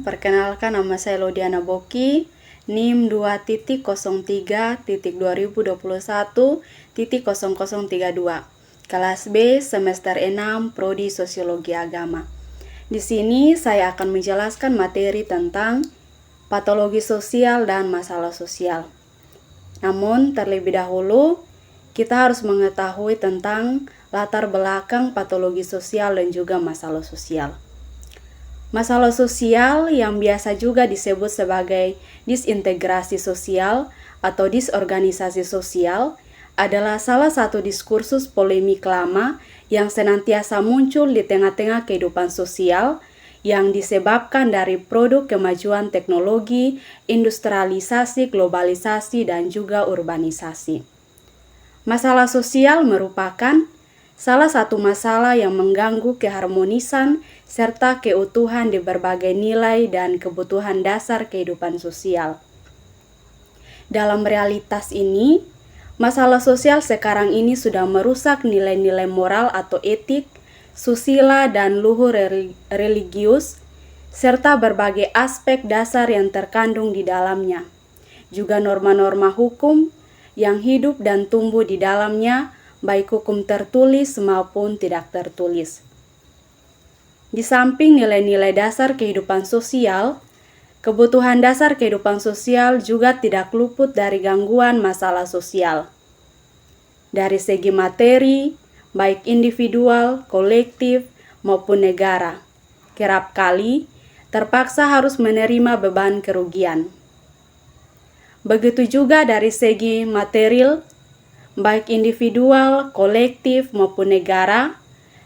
perkenalkan nama saya Lodiana Boki, NIM 2.2021.0032, kelas B semester 6 Prodi Sosiologi Agama. Di sini saya akan menjelaskan materi tentang patologi sosial dan masalah sosial. Namun terlebih dahulu kita harus mengetahui tentang latar belakang patologi sosial dan juga masalah sosial. Masalah sosial yang biasa juga disebut sebagai disintegrasi sosial atau disorganisasi sosial adalah salah satu diskursus polemik lama yang senantiasa muncul di tengah-tengah kehidupan sosial yang disebabkan dari produk kemajuan teknologi, industrialisasi, globalisasi, dan juga urbanisasi. Masalah sosial merupakan salah satu masalah yang mengganggu keharmonisan serta keutuhan di berbagai nilai dan kebutuhan dasar kehidupan sosial. Dalam realitas ini, masalah sosial sekarang ini sudah merusak nilai-nilai moral atau etik, susila dan luhur religius, serta berbagai aspek dasar yang terkandung di dalamnya. Juga norma-norma hukum yang hidup dan tumbuh di dalamnya, baik hukum tertulis maupun tidak tertulis. Di samping nilai-nilai dasar kehidupan sosial, kebutuhan dasar kehidupan sosial juga tidak luput dari gangguan masalah sosial. Dari segi materi, baik individual, kolektif, maupun negara, kerap kali terpaksa harus menerima beban kerugian. Begitu juga dari segi material, baik individual, kolektif, maupun negara,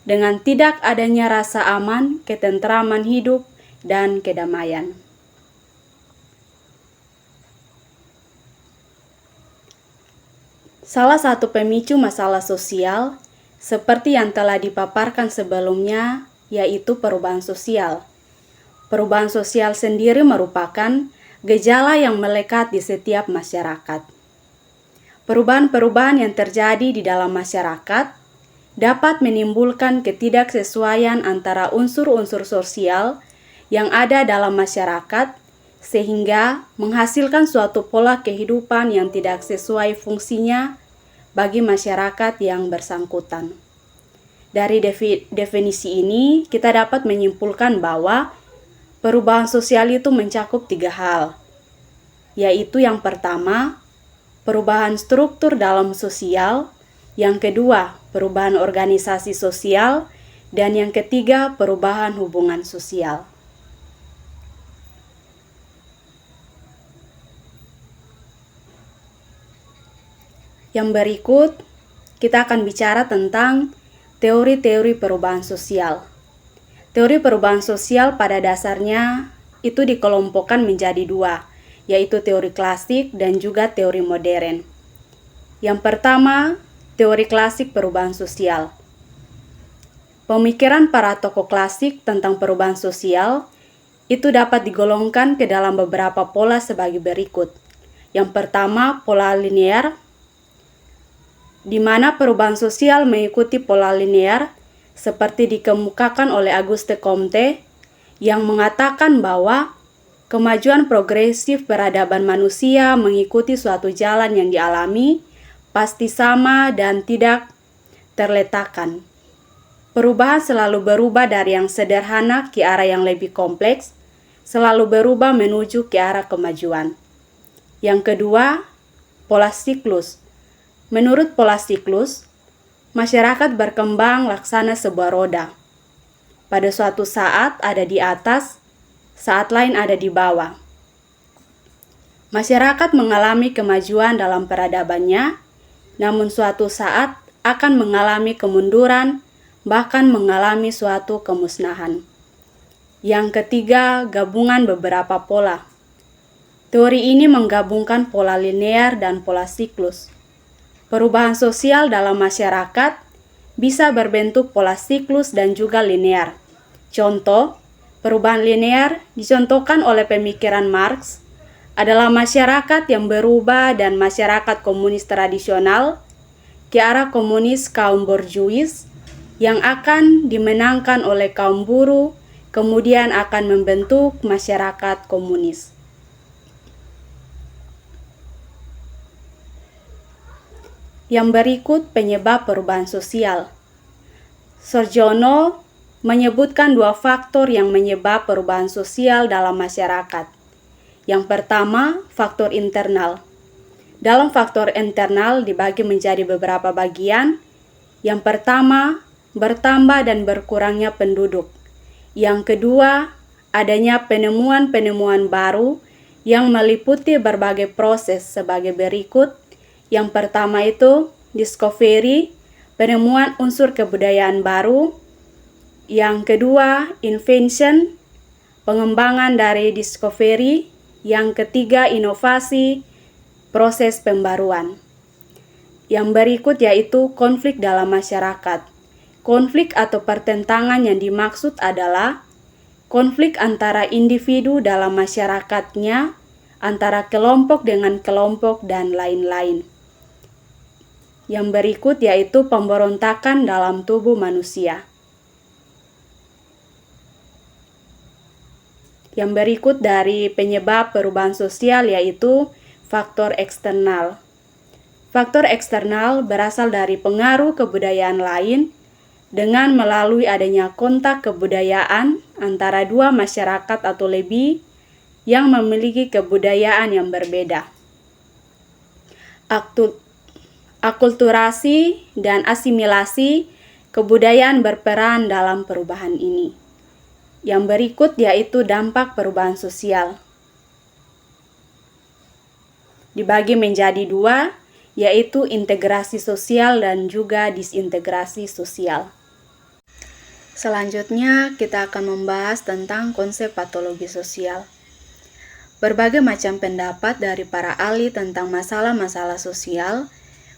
dengan tidak adanya rasa aman, ketentraman hidup, dan kedamaian. Salah satu pemicu masalah sosial, seperti yang telah dipaparkan sebelumnya, yaitu perubahan sosial. Perubahan sosial sendiri merupakan gejala yang melekat di setiap masyarakat. Perubahan-perubahan yang terjadi di dalam masyarakat dapat menimbulkan ketidaksesuaian antara unsur-unsur sosial yang ada dalam masyarakat, sehingga menghasilkan suatu pola kehidupan yang tidak sesuai fungsinya bagi masyarakat yang bersangkutan. Dari definisi ini, kita dapat menyimpulkan bahwa perubahan sosial itu mencakup 3 hal, yaitu yang pertama, perubahan struktur dalam sosial, yang kedua, perubahan organisasi sosial, dan yang ketiga, perubahan hubungan sosial. Yang berikut, kita akan bicara tentang teori-teori perubahan sosial. Teori perubahan sosial pada dasarnya itu dikelompokkan menjadi 2, yaitu teori klasik dan juga teori modern. Yang pertama, teori klasik perubahan sosial. Pemikiran para tokoh klasik tentang perubahan sosial itu dapat digolongkan ke dalam beberapa pola sebagai berikut. Yang pertama, pola linear, di mana perubahan sosial mengikuti pola linear seperti dikemukakan oleh Auguste Comte yang mengatakan bahwa kemajuan progresif peradaban manusia mengikuti suatu jalan yang dialami, pasti sama dan tidak terletakkan. Perubahan selalu berubah dari yang sederhana ke arah yang lebih kompleks, selalu berubah menuju ke arah kemajuan. Yang kedua, pola siklus. Menurut pola siklus, masyarakat berkembang laksana sebuah roda. Pada suatu saat ada di atas, saat lain ada di bawah. Masyarakat mengalami kemajuan dalam peradabannya, namun suatu saat akan mengalami kemunduran, bahkan mengalami suatu kemusnahan. Yang ketiga, gabungan beberapa pola. Teori ini menggabungkan pola linear dan pola siklus. Perubahan sosial dalam masyarakat bisa berbentuk pola siklus dan juga linear. Contoh, perubahan linear dicontohkan oleh pemikiran Marx adalah masyarakat yang berubah dan masyarakat komunis tradisional ke arah komunis kaum borjuis yang akan dimenangkan oleh kaum buruh, kemudian akan membentuk masyarakat komunis. Yang berikut penyebab perubahan sosial. Surjono menyebutkan 2 faktor yang menyebab perubahan sosial dalam masyarakat. Yang pertama, faktor internal. Dalam faktor internal dibagi menjadi beberapa bagian. Yang pertama, bertambah dan berkurangnya penduduk. Yang kedua, adanya penemuan-penemuan baru yang meliputi berbagai proses sebagai berikut. Yang pertama itu discovery, penemuan unsur kebudayaan baru. Yang kedua, invention, pengembangan dari discovery. Yang ketiga, inovasi, proses pembaruan. Yang berikut yaitu konflik dalam masyarakat. Konflik atau pertentangan yang dimaksud adalah konflik antara individu dalam masyarakatnya, antara kelompok dengan kelompok, dan lain-lain. Yang berikut yaitu pemberontakan dalam tubuh manusia. Yang berikut dari penyebab perubahan sosial yaitu faktor eksternal. Faktor eksternal berasal dari pengaruh kebudayaan lain dengan melalui adanya kontak kebudayaan antara 2 masyarakat atau lebih yang memiliki kebudayaan yang berbeda. Akulturasi dan asimilasi kebudayaan berperan dalam perubahan ini. Yang berikut yaitu dampak perubahan sosial. Dibagi menjadi 2, yaitu integrasi sosial dan juga disintegrasi sosial. Selanjutnya kita akan membahas tentang konsep patologi sosial. Berbagai macam pendapat dari para ahli tentang masalah-masalah sosial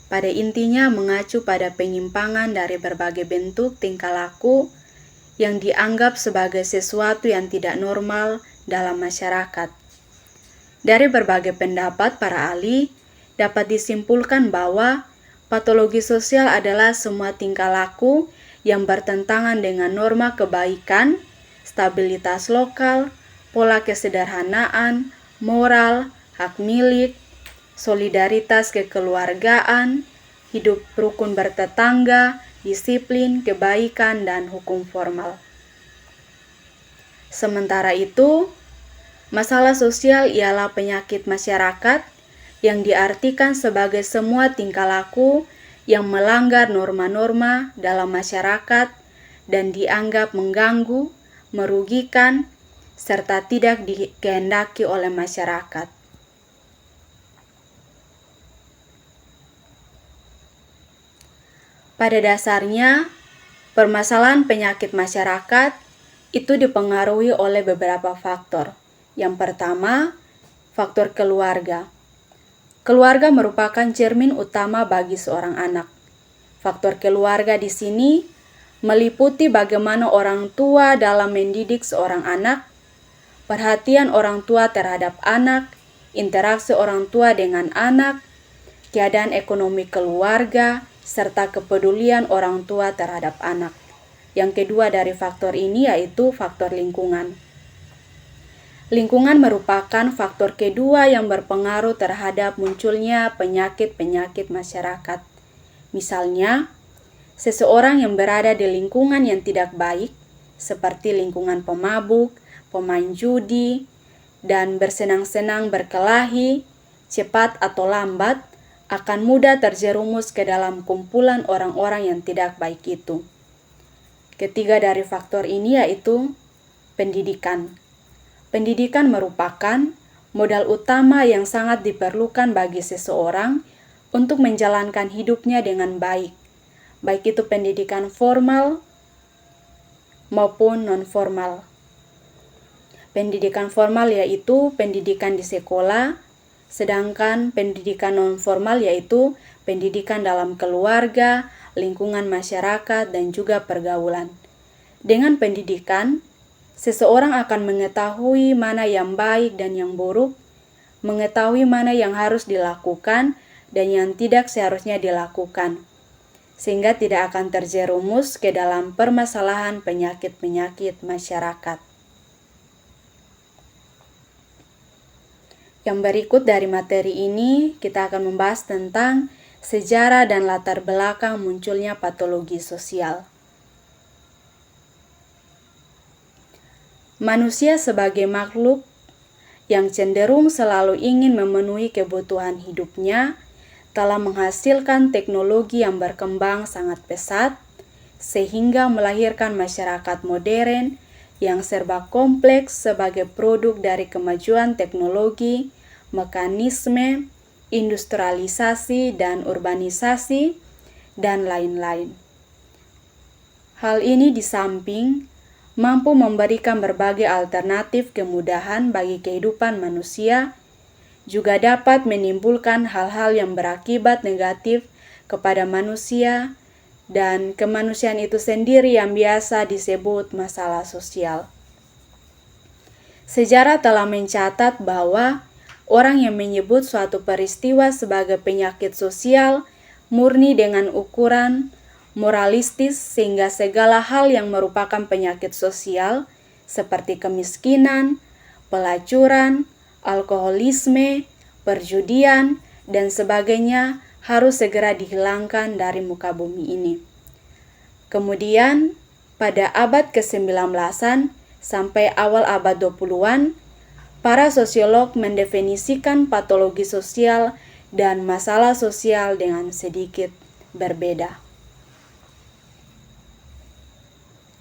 pada intinya mengacu pada penyimpangan dari berbagai bentuk tingkah laku yang dianggap sebagai sesuatu yang tidak normal dalam masyarakat. Dari berbagai pendapat para ahli, dapat disimpulkan bahwa patologi sosial adalah semua tingkah laku yang bertentangan dengan norma kebaikan, stabilitas lokal, pola kesederhanaan, moral, hak milik, solidaritas kekeluargaan, hidup rukun bertetangga, disiplin, kebaikan, dan hukum formal. Sementara itu, masalah sosial ialah penyakit masyarakat yang diartikan sebagai semua tingkah laku yang melanggar norma-norma dalam masyarakat dan dianggap mengganggu, merugikan, serta tidak dikehendaki oleh masyarakat. Pada dasarnya, permasalahan penyakit masyarakat itu dipengaruhi oleh beberapa faktor. Yang pertama, faktor keluarga. Keluarga merupakan cermin utama bagi seorang anak. Faktor keluarga di sini meliputi bagaimana orang tua dalam mendidik seorang anak, perhatian orang tua terhadap anak, interaksi orang tua dengan anak, keadaan ekonomi keluarga, serta kepedulian orang tua terhadap anak. Yang kedua dari faktor ini yaitu faktor lingkungan. Lingkungan merupakan faktor kedua yang berpengaruh terhadap munculnya penyakit-penyakit masyarakat. Misalnya, seseorang yang berada di lingkungan yang tidak baik, seperti lingkungan pemabuk, pemain judi, dan bersenang-senang berkelahi, cepat atau lambat, akan mudah terjerumus ke dalam kumpulan orang-orang yang tidak baik itu. Ketiga dari faktor ini yaitu pendidikan. Pendidikan merupakan modal utama yang sangat diperlukan bagi seseorang untuk menjalankan hidupnya dengan baik, baik itu pendidikan formal maupun non-formal. Pendidikan formal yaitu pendidikan di sekolah, sedangkan pendidikan non-formal yaitu pendidikan dalam keluarga, lingkungan masyarakat, dan juga pergaulan. Dengan pendidikan, seseorang akan mengetahui mana yang baik dan yang buruk, mengetahui mana yang harus dilakukan dan yang tidak seharusnya dilakukan, sehingga tidak akan terjerumus ke dalam permasalahan penyakit-penyakit masyarakat. Yang berikut dari materi ini, kita akan membahas tentang sejarah dan latar belakang munculnya patologi sosial. Manusia sebagai makhluk yang cenderung selalu ingin memenuhi kebutuhan hidupnya telah menghasilkan teknologi yang berkembang sangat pesat, sehingga melahirkan masyarakat modern yang serba kompleks sebagai produk dari kemajuan teknologi, mekanisme, industrialisasi dan urbanisasi, dan lain-lain. Hal ini di samping mampu memberikan berbagai alternatif kemudahan bagi kehidupan manusia, juga dapat menimbulkan hal-hal yang berakibat negatif kepada manusia dan kemanusiaan itu sendiri yang biasa disebut masalah sosial. Sejarah telah mencatat bahwa orang yang menyebut suatu peristiwa sebagai penyakit sosial murni dengan ukuran moralistis, sehingga segala hal yang merupakan penyakit sosial seperti kemiskinan, pelacuran, alkoholisme, perjudian, dan sebagainya harus segera dihilangkan dari muka bumi ini. Kemudian, pada abad ke-19 sampai awal abad 20-an, para sosiolog mendefinisikan patologi sosial dan masalah sosial dengan sedikit berbeda.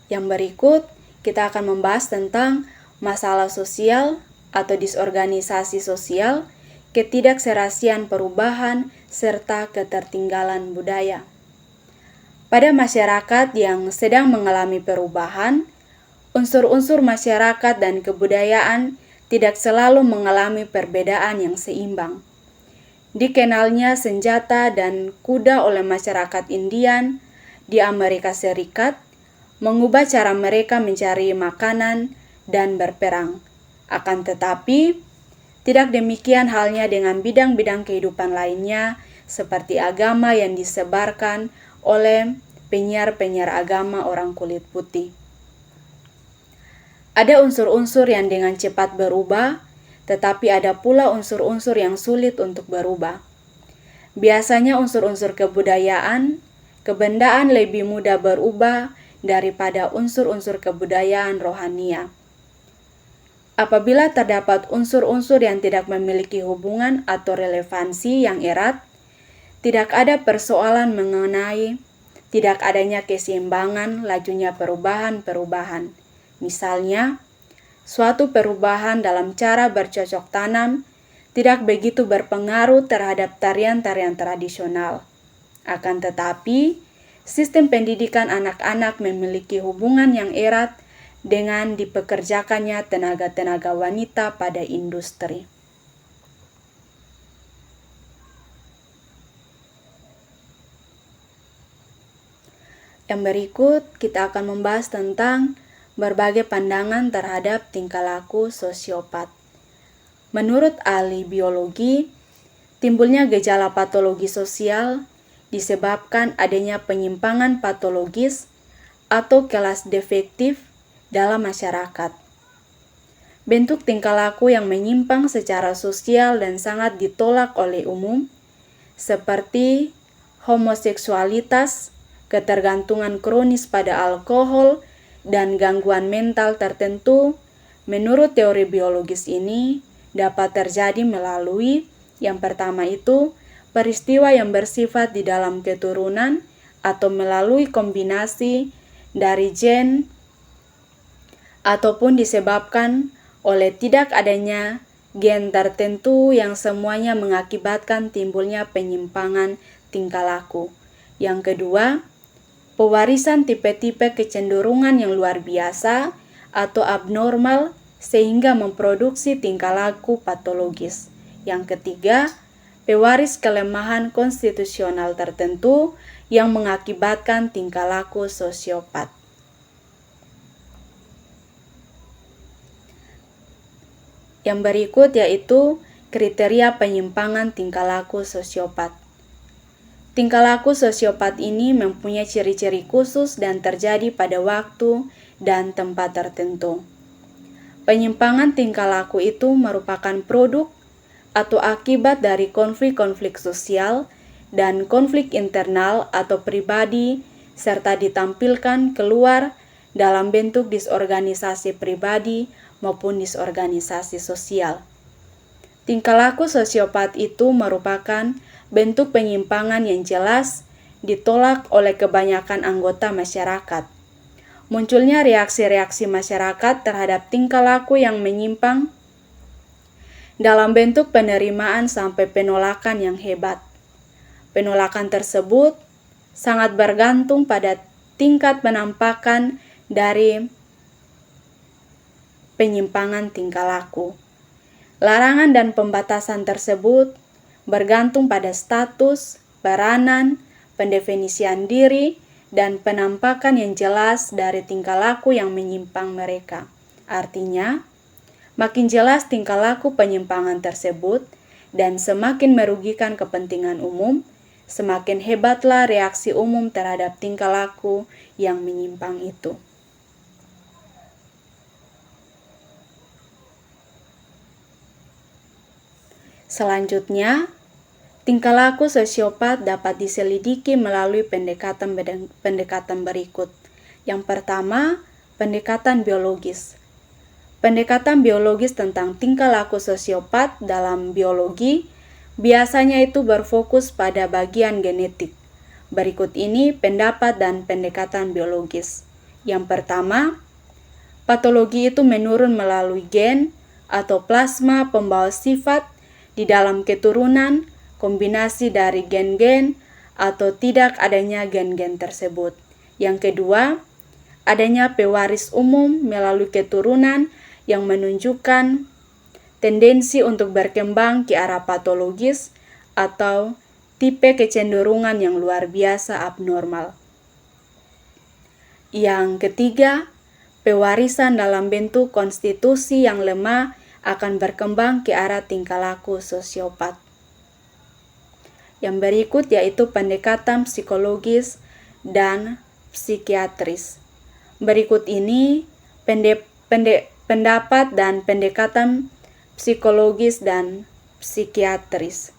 Yang berikut, kita akan membahas tentang masalah sosial atau disorganisasi sosial, ketidakserasian perubahan, serta ketertinggalan budaya. Pada masyarakat yang sedang mengalami perubahan, unsur-unsur masyarakat dan kebudayaan tidak selalu mengalami perbedaan yang seimbang. Dikenalnya senjata dan kuda oleh masyarakat Indian di Amerika Serikat mengubah cara mereka mencari makanan dan berperang. Akan tetapi, tidak demikian halnya dengan bidang-bidang kehidupan lainnya seperti agama yang disebarkan oleh penyiar-penyiar agama orang kulit putih. Ada unsur-unsur yang dengan cepat berubah, tetapi ada pula unsur-unsur yang sulit untuk berubah. Biasanya unsur-unsur kebudayaan, kebendaan lebih mudah berubah daripada unsur-unsur kebudayaan rohania. Apabila terdapat unsur-unsur yang tidak memiliki hubungan atau relevansi yang erat, tidak ada persoalan mengenai tidak adanya keseimbangan lajunya perubahan-perubahan. Misalnya, suatu perubahan dalam cara bercocok tanam tidak begitu berpengaruh terhadap tarian-tarian tradisional. Akan tetapi, sistem pendidikan anak-anak memiliki hubungan yang erat dengan dipekerjakannya tenaga-tenaga wanita pada industri. Yang berikut, kita akan membahas tentang berbagai pandangan terhadap tingkah laku sosiopat. Menurut ahli biologi, timbulnya gejala patologi sosial disebabkan adanya penyimpangan patologis atau kelas defektif dalam masyarakat. Bentuk tingkah laku yang menyimpang secara sosial dan sangat ditolak oleh umum, seperti homoseksualitas, ketergantungan kronis pada alkohol, dan gangguan mental tertentu, menurut teori biologis ini dapat terjadi melalui yang pertama itu peristiwa yang bersifat di dalam keturunan atau melalui kombinasi dari gen ataupun disebabkan oleh tidak adanya gen tertentu yang semuanya mengakibatkan timbulnya penyimpangan tingkah laku. Yang kedua, pewarisan tipe-tipe kecenderungan yang luar biasa atau abnormal sehingga memproduksi tingkah laku patologis. Yang ketiga, pewaris kelemahan konstitusional tertentu yang mengakibatkan tingkah laku sosiopat. Yang berikut yaitu kriteria penyimpangan tingkah laku sosiopat. Tingkah laku sosiopat ini mempunyai ciri-ciri khusus dan terjadi pada waktu dan tempat tertentu. Penyimpangan tingkah laku itu merupakan produk atau akibat dari konflik-konflik sosial dan konflik internal atau pribadi, serta ditampilkan keluar dalam bentuk disorganisasi pribadi maupun disorganisasi sosial. Tingkah laku sosiopat itu merupakan bentuk penyimpangan yang jelas ditolak oleh kebanyakan anggota masyarakat. Munculnya reaksi-reaksi masyarakat terhadap tingkah laku yang menyimpang dalam bentuk penerimaan sampai penolakan yang hebat. Penolakan tersebut sangat bergantung pada tingkat penampakan dari penyimpangan tingkah laku. Larangan dan pembatasan tersebut bergantung pada status, peranan, pendefinisian diri, dan penampakan yang jelas dari tingkah laku yang menyimpang mereka. Artinya, makin jelas tingkah laku penyimpangan tersebut dan semakin merugikan kepentingan umum, semakin hebatlah reaksi umum terhadap tingkah laku yang menyimpang itu. Selanjutnya, tingkah laku sosiopat dapat diselidiki melalui pendekatan berikut. Yang pertama, pendekatan biologis. Pendekatan biologis tentang tingkah laku sosiopat dalam biologi biasanya itu berfokus pada bagian genetik. Berikut ini pendapat dan pendekatan biologis. Yang pertama, patologi itu menurun melalui gen atau plasma pembawa sifat di dalam keturunan, kombinasi dari gen-gen atau tidak adanya gen-gen tersebut. Yang kedua, adanya pewaris umum melalui keturunan yang menunjukkan tendensi untuk berkembang ke arah patologis atau tipe kecenderungan yang luar biasa abnormal. Yang ketiga, pewarisan dalam bentuk konstitusi yang lemah akan berkembang ke arah tingkah laku sosiopat. Yang berikut yaitu pendekatan psikologis dan psikiatris. Berikut ini pendapat dan pendekatan psikologis dan psikiatris.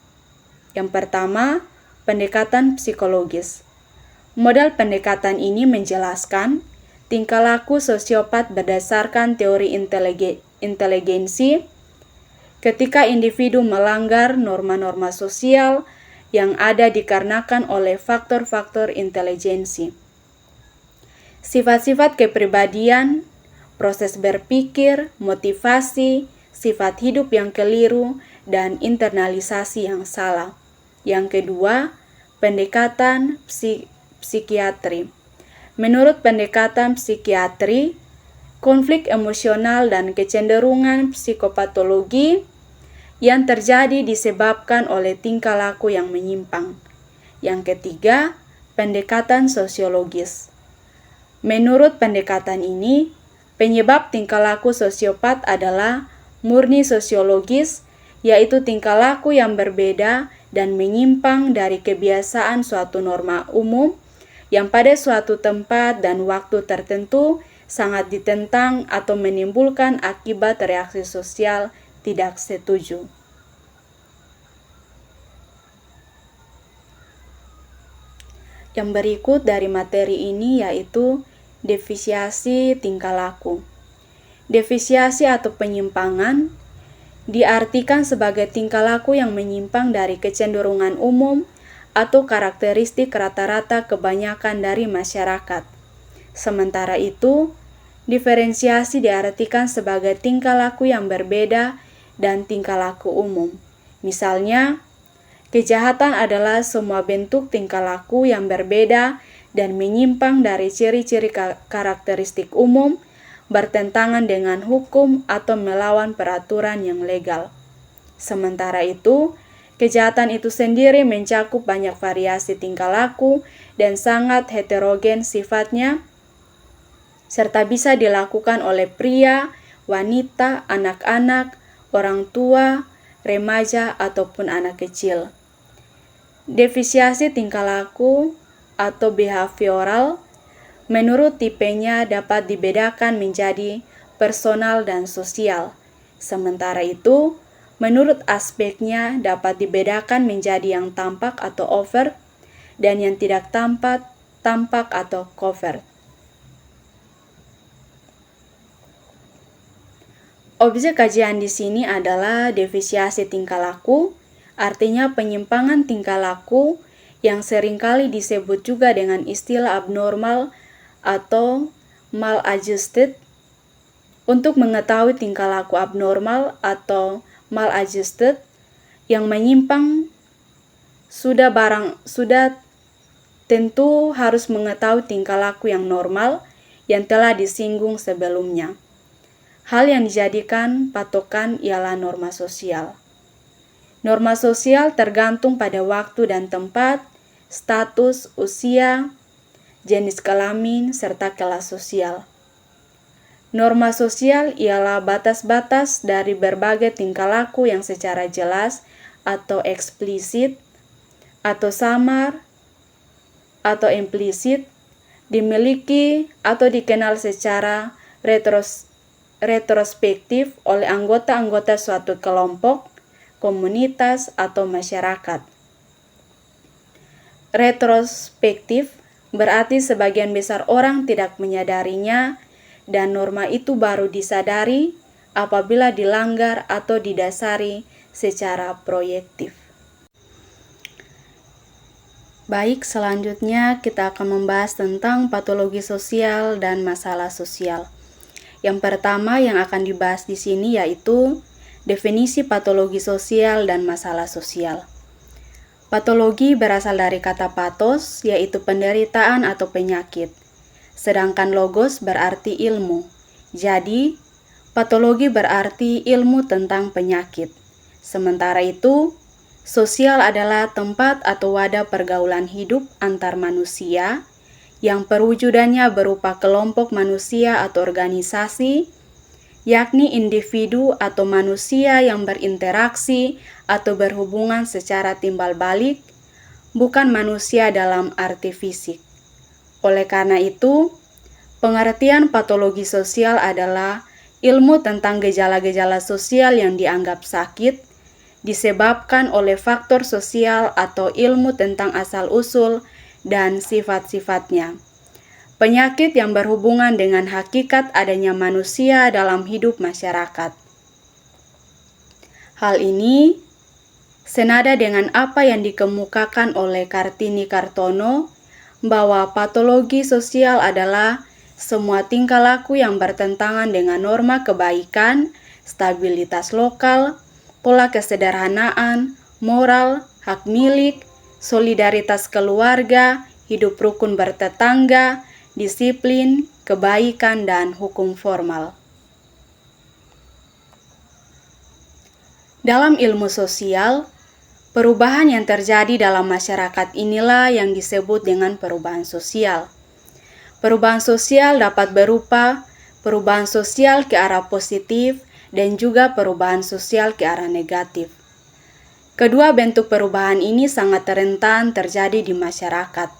Yang pertama, pendekatan psikologis. Modal pendekatan ini menjelaskan tingkah laku sosiopat berdasarkan teori inteligensi ketika individu melanggar norma-norma sosial yang ada dikarenakan oleh faktor-faktor inteligensi. Sifat-sifat kepribadian, proses berpikir, motivasi, sifat hidup yang keliru, dan internalisasi yang salah. Yang kedua, pendekatan psikiatri. Menurut pendekatan psikiatri, konflik emosional dan kecenderungan psikopatologi yang terjadi disebabkan oleh tingkah laku yang menyimpang. Yang ketiga, pendekatan sosiologis. Menurut pendekatan ini, penyebab tingkah laku sosiopat adalah murni sosiologis, yaitu tingkah laku yang berbeda dan menyimpang dari kebiasaan suatu norma umum yang pada suatu tempat dan waktu tertentu sangat ditentang atau menimbulkan akibat reaksi sosial tidak setuju. Yang berikut dari materi ini yaitu defisiasi tingkah laku. Defisiasi atau penyimpangan diartikan sebagai tingkah laku yang menyimpang dari kecenderungan umum atau karakteristik rata-rata kebanyakan dari masyarakat. Sementara itu, diferensiasi diartikan sebagai tingkah laku yang berbeda dan tingkah laku umum. Misalnya, kejahatan adalah semua bentuk tingkah laku yang berbeda dan menyimpang dari ciri-ciri karakteristik umum, bertentangan dengan hukum atau melawan peraturan yang legal. Sementara itu, kejahatan itu sendiri mencakup banyak variasi tingkah laku dan sangat heterogen sifatnya, serta bisa dilakukan oleh pria, wanita, anak-anak, orang tua, remaja, ataupun anak kecil. Defisiasi tingkah laku atau behavioral menurut tipenya dapat dibedakan menjadi personal dan sosial. Sementara itu, menurut aspeknya dapat dibedakan menjadi yang tampak atau overt dan yang tidak tampak atau covert. Objek kajian di sini adalah deviasi tingkah laku, artinya penyimpangan tingkah laku yang seringkali disebut juga dengan istilah abnormal atau maladjusted. Untuk mengetahui tingkah laku abnormal atau maladjusted yang menyimpang, sudah tentu harus mengetahui tingkah laku yang normal yang telah disinggung sebelumnya. Hal yang dijadikan patokan ialah norma sosial. Norma sosial tergantung pada waktu dan tempat, status, usia, jenis kelamin, serta kelas sosial. Norma sosial ialah batas-batas dari berbagai tingkah laku yang secara jelas atau eksplisit, atau samar, atau implisit, dimiliki atau dikenal secara retrospektif oleh anggota-anggota suatu kelompok, komunitas, atau masyarakat. Retrospektif berarti sebagian besar orang tidak menyadarinya dan norma itu baru disadari apabila dilanggar atau didasari secara proyektif. Baik, selanjutnya kita akan membahas tentang patologi sosial dan masalah sosial. Yang pertama yang akan dibahas di sini yaitu definisi patologi sosial dan masalah sosial. Patologi berasal dari kata pathos, yaitu penderitaan atau penyakit. Sedangkan logos berarti ilmu. Jadi, patologi berarti ilmu tentang penyakit. Sementara itu, sosial adalah tempat atau wadah pergaulan hidup antar manusia yang perwujudannya berupa kelompok manusia atau organisasi, yakni individu atau manusia yang berinteraksi atau berhubungan secara timbal balik, bukan manusia dalam arti fisik. Oleh karena itu, pengertian patologi sosial adalah ilmu tentang gejala-gejala sosial yang dianggap sakit, disebabkan oleh faktor sosial atau ilmu tentang asal-usul dan sifat-sifatnya. Penyakit yang berhubungan dengan hakikat adanya manusia dalam hidup masyarakat. Hal ini senada dengan apa yang dikemukakan oleh Kartini Kartono bahwa patologi sosial adalah semua tingkah laku yang bertentangan dengan norma kebaikan, stabilitas lokal, pola kesederhanaan, moral, hak milik, solidaritas keluarga, hidup rukun bertetangga, disiplin, kebaikan, dan hukum formal. Dalam ilmu sosial, perubahan yang terjadi dalam masyarakat inilah yang disebut dengan perubahan sosial. Perubahan sosial dapat berupa perubahan sosial ke arah positif dan juga perubahan sosial ke arah negatif. Kedua bentuk perubahan ini sangat rentan terjadi di masyarakat.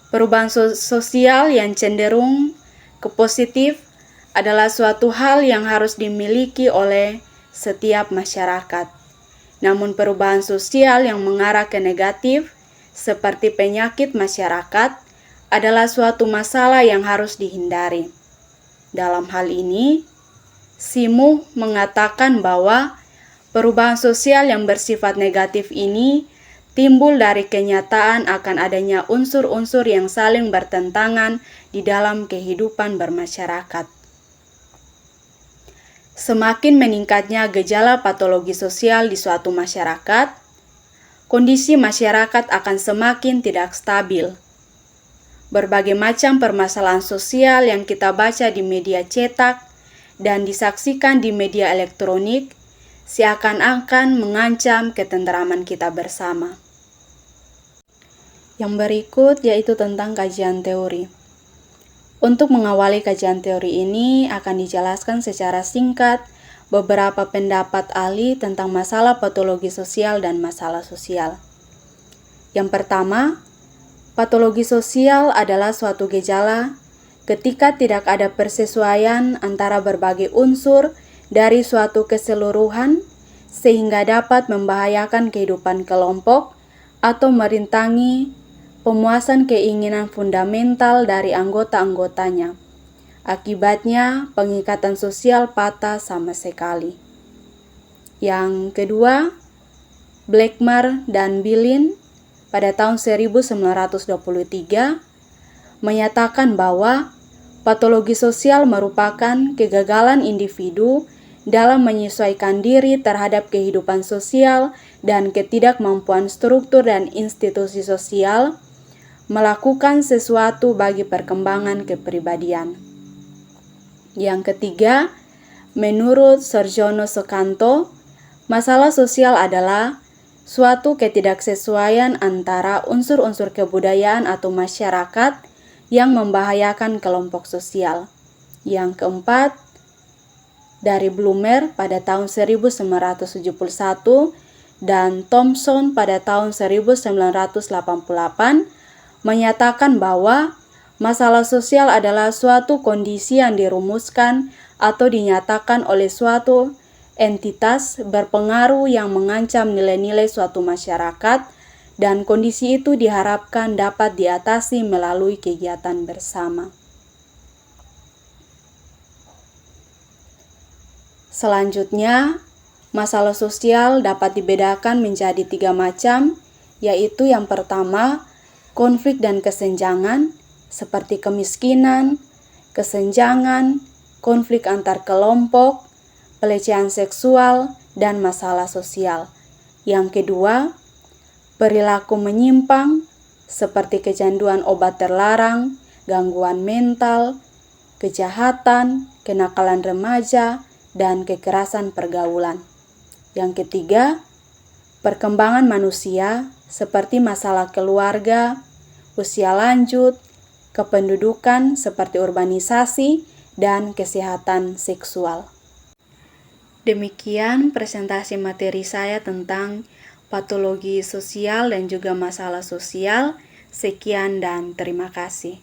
Perubahan sosial yang cenderung ke positif adalah suatu hal yang harus dimiliki oleh setiap masyarakat. Namun perubahan sosial yang mengarah ke negatif, seperti penyakit masyarakat, adalah suatu masalah yang harus dihindari. Dalam hal ini, Simuh mengatakan bahwa perubahan sosial yang bersifat negatif ini timbul dari kenyataan akan adanya unsur-unsur yang saling bertentangan di dalam kehidupan bermasyarakat. Semakin meningkatnya gejala patologi sosial di suatu masyarakat, kondisi masyarakat akan semakin tidak stabil. Berbagai macam permasalahan sosial yang kita baca di media cetak dan disaksikan di media elektronik seakan-akan mengancam ketentraman kita bersama. Yang berikut yaitu tentang kajian teori. Untuk mengawali kajian teori ini akan dijelaskan secara singkat beberapa pendapat ahli tentang masalah patologi sosial dan masalah sosial. Yang pertama, patologi sosial adalah suatu gejala ketika tidak ada persesuaian antara berbagai unsur dari suatu keseluruhan sehingga dapat membahayakan kehidupan kelompok atau merintangi pemuasan keinginan fundamental dari anggota-anggotanya. Akibatnya, pengikatan sosial patah sama sekali. Yang kedua, Blackmer dan Billin pada tahun 1923 menyatakan bahwa patologi sosial merupakan kegagalan individu dalam menyesuaikan diri terhadap kehidupan sosial dan ketidakmampuan struktur dan institusi sosial melakukan sesuatu bagi perkembangan kepribadian. Yang ketiga, menurut Sarjono Sukanto, masalah sosial adalah suatu ketidaksesuaian antara unsur-unsur kebudayaan atau masyarakat yang membahayakan kelompok sosial. Yang keempat, dari Blumer pada tahun 1971 dan Thompson pada tahun 1988 menyatakan bahwa masalah sosial adalah suatu kondisi yang dirumuskan atau dinyatakan oleh suatu entitas berpengaruh yang mengancam nilai-nilai suatu masyarakat, dan kondisi itu diharapkan dapat diatasi melalui kegiatan bersama. Selanjutnya, masalah sosial dapat dibedakan menjadi 3 macam, yaitu yang pertama, konflik dan kesenjangan, seperti kemiskinan, kesenjangan, konflik antar kelompok, pelecehan seksual, dan masalah sosial. Yang kedua, perilaku menyimpang, seperti kecanduan obat terlarang, gangguan mental, kejahatan, kenakalan remaja, dan kekerasan pergaulan. Yang ketiga, perkembangan manusia seperti masalah keluarga, usia lanjut, kependudukan seperti urbanisasi, dan kesehatan seksual. Demikian presentasi materi saya tentang patologi sosial dan juga masalah sosial. Sekian dan terima kasih.